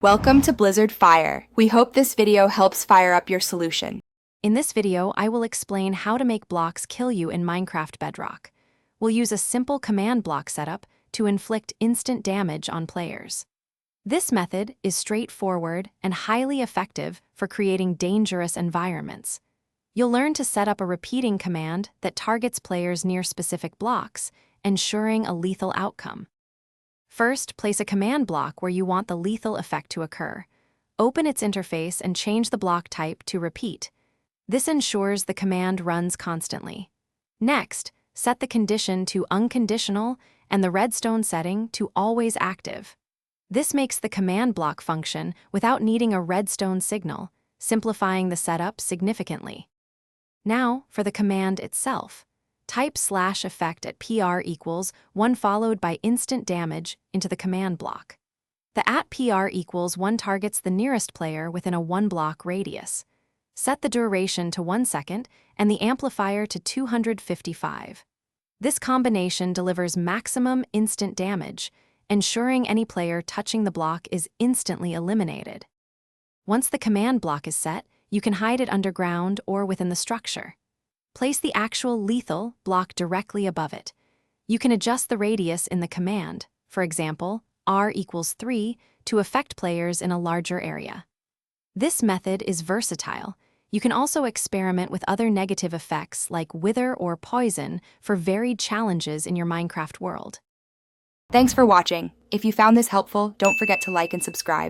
Welcome to Blizzard Fire. We hope this video helps fire up your solution. In this video, I will explain how to make blocks kill you in Minecraft Bedrock. We'll use a simple command block setup to inflict instant damage on players. This method is straightforward and highly effective for creating dangerous environments. You'll learn to set up a repeating command that targets players near specific blocks, ensuring a lethal outcome. First, place a command block where you want the lethal effect to occur. Open its interface and change the block type to repeat. This ensures the command runs constantly. Next, set the condition to unconditional and the redstone setting to always active. This makes the command block function without needing a redstone signal, simplifying the setup significantly. Now, for the command itself. Type /effect at PR equals 1 followed by instant damage into the command block. The @PR equals 1 targets the nearest player within a 1 block radius. Set the duration to 1 second and the amplifier to 255. This combination delivers maximum instant damage, ensuring any player touching the block is instantly eliminated. Once the command block is set, you can hide it underground or within the structure. Place the actual lethal block directly above it. You can adjust the radius in the command, for example, R equals 3, to affect players in a larger area. This method is versatile. You can also experiment with other negative effects like wither or poison for varied challenges in your Minecraft world. Thanks for watching. If you found this helpful, don't forget to like and subscribe.